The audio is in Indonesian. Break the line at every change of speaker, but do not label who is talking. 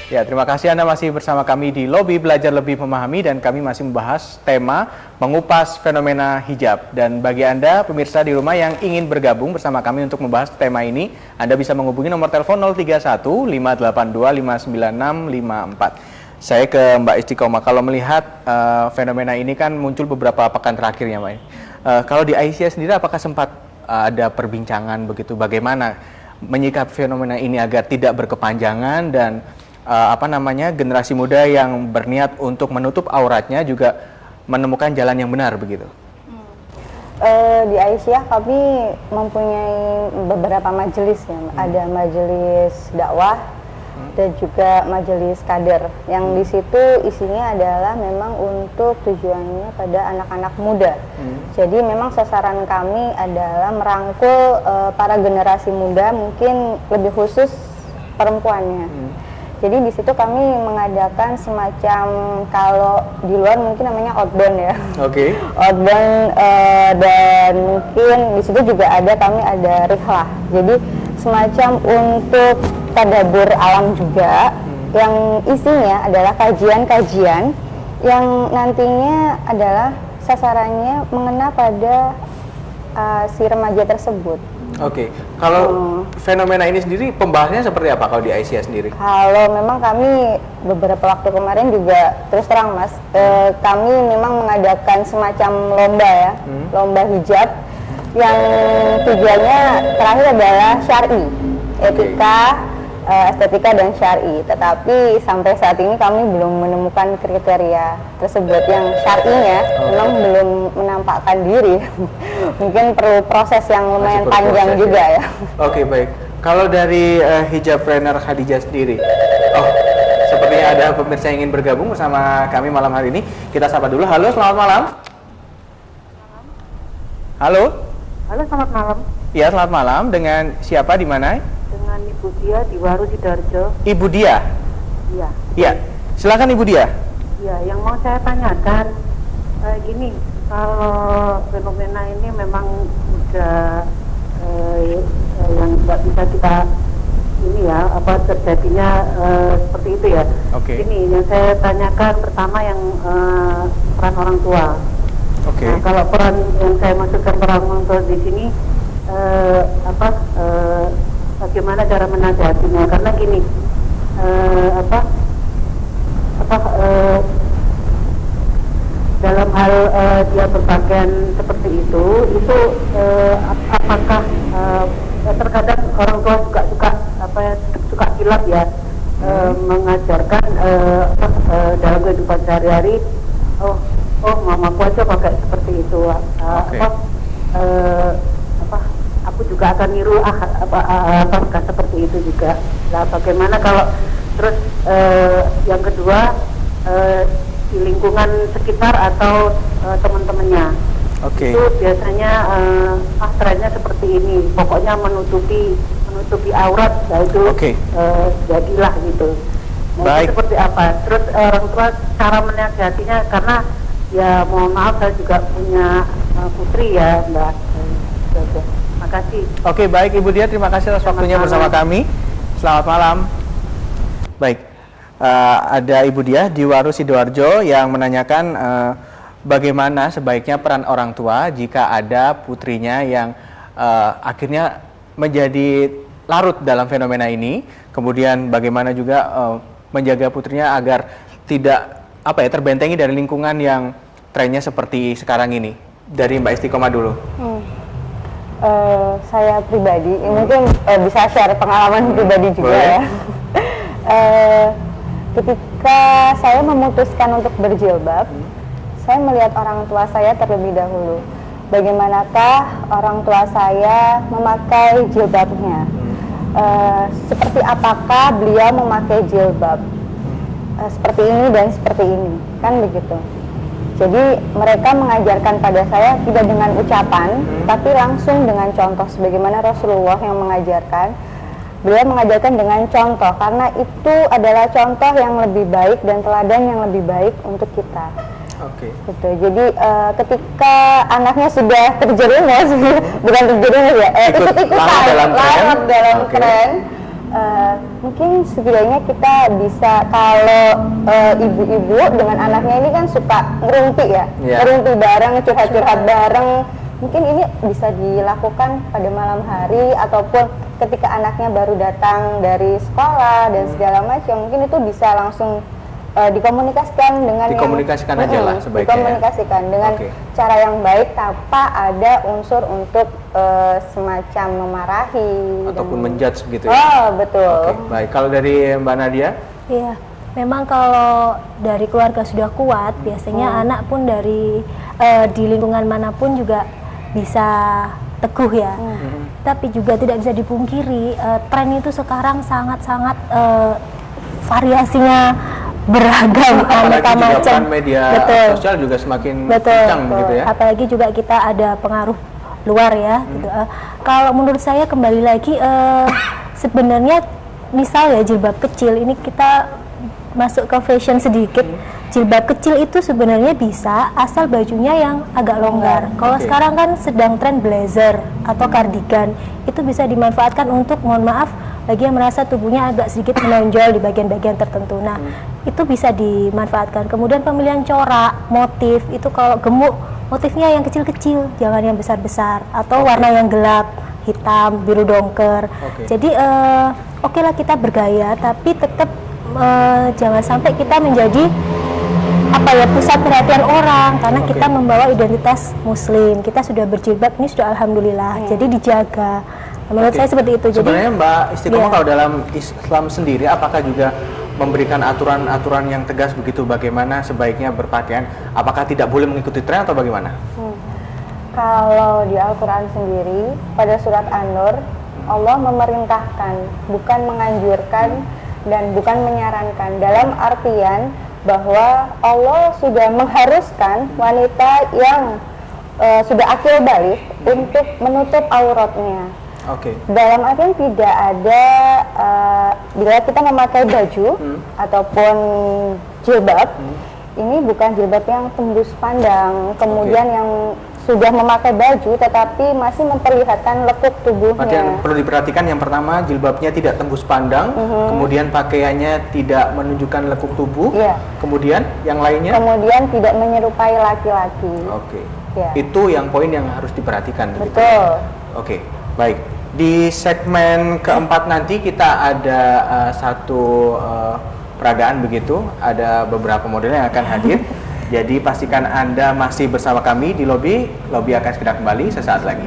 Ya, terima kasih Anda masih bersama kami di Lobby Belajar Lebih Memahami dan kami masih membahas tema mengupas fenomena hijab. Dan bagi Anda pemirsa di rumah yang ingin bergabung bersama kami untuk membahas tema ini, Anda bisa menghubungi nomor telepon 031 582 596 54. Saya ke Mbak Istiqomah. Kalau melihat fenomena ini kan muncul beberapa pekan terakhir ya Mbak. Kalau di Aisyah sendiri apakah sempat ada perbincangan begitu bagaimana menyikapi fenomena ini agar tidak berkepanjangan dan generasi muda yang berniat untuk menutup auratnya juga menemukan jalan yang benar begitu?
Di Aisyah kami mempunyai beberapa majelis ya, ada majelis dakwah dan juga majelis kader. Yang di situ isinya adalah memang untuk tujuannya pada anak-anak muda. Jadi memang sasaran kami adalah merangkul para generasi muda, mungkin lebih khusus perempuannya. Jadi di situ kami mengadakan semacam, kalau di luar mungkin namanya outbound ya.
Oke.
Outbound, dan mungkin di situ juga kami ada rihlah. Jadi semacam untuk tadabbur alam juga, yang isinya adalah kajian-kajian yang nantinya adalah sasarannya mengena pada si remaja tersebut.
Oke, kalau fenomena ini sendiri pembahasannya seperti apa kalau di Aisyah sendiri?
Kalau memang kami beberapa waktu kemarin juga terus terang Mas, kami memang mengadakan semacam lomba ya, lomba hijab yang tujuannya terakhir adalah syar'i, etika, estetika dan syar'i. Tetapi sampai saat ini kami belum menemukan kriteria tersebut yang syar'inya memang belum menampakkan diri. Mungkin perlu proses yang lumayan panjang juga ya.
Oke, baik. Kalau dari hijabpreneur Khadijah sendiri, sepertinya ada pemirsa yang ingin bergabung bersama kami malam hari ini. Kita sapa dulu. Halo, selamat malam. Halo.
Halo, selamat malam.
Iya, selamat malam. Dengan siapa, di mana?
Dengan Ibu Dia di Waru Sidoarjo.
Ibu Dia?
Iya.
Iya, silakan Ibu Dia.
Iya, yang mau saya tanyakan gini, kalau fenomena ini memang sudah yang nggak bisa kita ini ya, terjadinya seperti itu ya.
Oke.
Ini yang saya tanyakan pertama yang peran orang tua.
Oke.
Nah, kalau peran yang saya maksudkan peran orang tua di sini bagaimana cara menasihatinya, karena gini dalam hal dia berpakaian seperti itu apakah terkadang orang tua suka hilap ya, mengajarkan dalam kehidupan sehari-hari, mamaku aja pakai seperti itu, aku juga akan niru apakah seperti itu juga. Nah, bagaimana kalau terus yang kedua di lingkungan sekitar atau teman-temannya, itu biasanya trennya seperti ini, pokoknya menutupi aurat, nah itu jadilah gitu. Nah, itu seperti apa? Terus orang tua cara menasihatinya, karena ya mohon maaf saya juga punya putri ya Mbak. Terima kasih.
Oke, baik Ibu Dia, terima kasih atas waktunya bersama kami. Selamat malam. Baik, ada Ibu Dia di Waru Sidoarjo yang menanyakan bagaimana sebaiknya peran orang tua jika ada putrinya yang akhirnya menjadi larut dalam fenomena ini. Kemudian bagaimana juga menjaga putrinya agar tidak terbentengi dari lingkungan yang trennya seperti sekarang ini. Dari Mbak Istiqomah dulu.
Saya pribadi, mungkin bisa share pengalaman pribadi juga ya. Ketika saya memutuskan untuk berjilbab, saya melihat orang tua saya terlebih dahulu. Bagaimanakah orang tua saya memakai jilbabnya? Seperti apakah beliau memakai jilbab? Seperti ini dan seperti ini, kan begitu. Jadi mereka mengajarkan pada saya tidak dengan ucapan, tapi langsung dengan contoh, sebagaimana Rasulullah yang mengajarkan. Beliau mengajarkan dengan contoh, karena itu adalah contoh yang lebih baik dan teladan yang lebih baik untuk kita.
Oke.
Gitu. Jadi ketika anaknya sudah terjerumus, bukan terjerumus ya, ikut-ikutan, larut dalam tren, Mungkin setidaknya kita bisa, kalau ibu-ibu dengan anaknya ini kan suka ngerumpi ya, ngerumpi bareng, curhat-curhat bareng. Mungkin ini bisa dilakukan pada malam hari ataupun ketika anaknya baru datang dari sekolah dan segala macam. Mungkin itu bisa langsung dikomunikasikan dengan
dikomunikasikan aja lah sebaiknya.
Dikomunikasikan dengan cara yang baik tanpa ada unsur untuk semacam memarahi
ataupun menjudge begitu ya.
Oh, betul.
Baik, kalau dari Mbak Nadia?
Iya, memang kalau dari keluarga sudah kuat, biasanya anak pun dari di lingkungan manapun juga bisa teguh ya. Tapi juga tidak bisa dipungkiri, tren itu sekarang sangat-sangat variasinya beragam, aneka macam.
Media sosial juga semakin kencang gitu ya.
Apalagi juga kita ada pengaruh luar ya. Gitu. Kalau menurut saya kembali lagi, sebenarnya misal ya jilbab kecil ini kita masuk ke fashion sedikit. Jilbab kecil itu sebenarnya bisa asal bajunya yang agak longgar. Kalau sekarang kan sedang tren blazer atau kardigan, itu bisa dimanfaatkan untuk, mohon maaf, bagi yang merasa tubuhnya agak sedikit menonjol di bagian-bagian tertentu. Nah, itu bisa dimanfaatkan. Kemudian pemilihan corak, motif, itu kalau gemuk, motifnya yang kecil-kecil, jangan yang besar-besar. Atau warna yang gelap, hitam, biru dongker. Jadi, oke lah kita bergaya, tapi tetap jangan sampai kita menjadi pusat perhatian orang, karena kita membawa identitas muslim. Kita sudah berjilbab, ini sudah alhamdulillah. Jadi dijaga. Menurut saya seperti itu.
Sebenarnya Mbak Istiqomah, kalau dalam Islam sendiri apakah juga memberikan aturan-aturan yang tegas begitu bagaimana sebaiknya berpakaian? Apakah tidak boleh mengikuti tren atau bagaimana?
Kalau di Al-Quran sendiri, pada surat An-Nur, Allah memerintahkan, bukan menganjurkan dan bukan menyarankan. Dalam artian bahwa Allah sudah mengharuskan wanita yang sudah akil balik untuk menutup auratnya. Dalam artian tidak ada bila kita memakai baju ataupun jilbab, ini bukan jilbab yang tembus pandang, kemudian yang sudah memakai baju tetapi masih memperlihatkan lekuk tubuhnya.
Yang perlu diperhatikan yang pertama, jilbabnya tidak tembus pandang, kemudian pakaiannya tidak menunjukkan lekuk tubuh, kemudian yang lainnya? Kemudian
tidak menyerupai laki-laki.
Itu yang poin yang harus diperhatikan.
Betul.
Baik. Di segmen keempat nanti kita ada satu peragaan begitu, ada beberapa model yang akan hadir. Jadi pastikan Anda masih bersama kami di Lobby akan segera kembali sesaat lagi.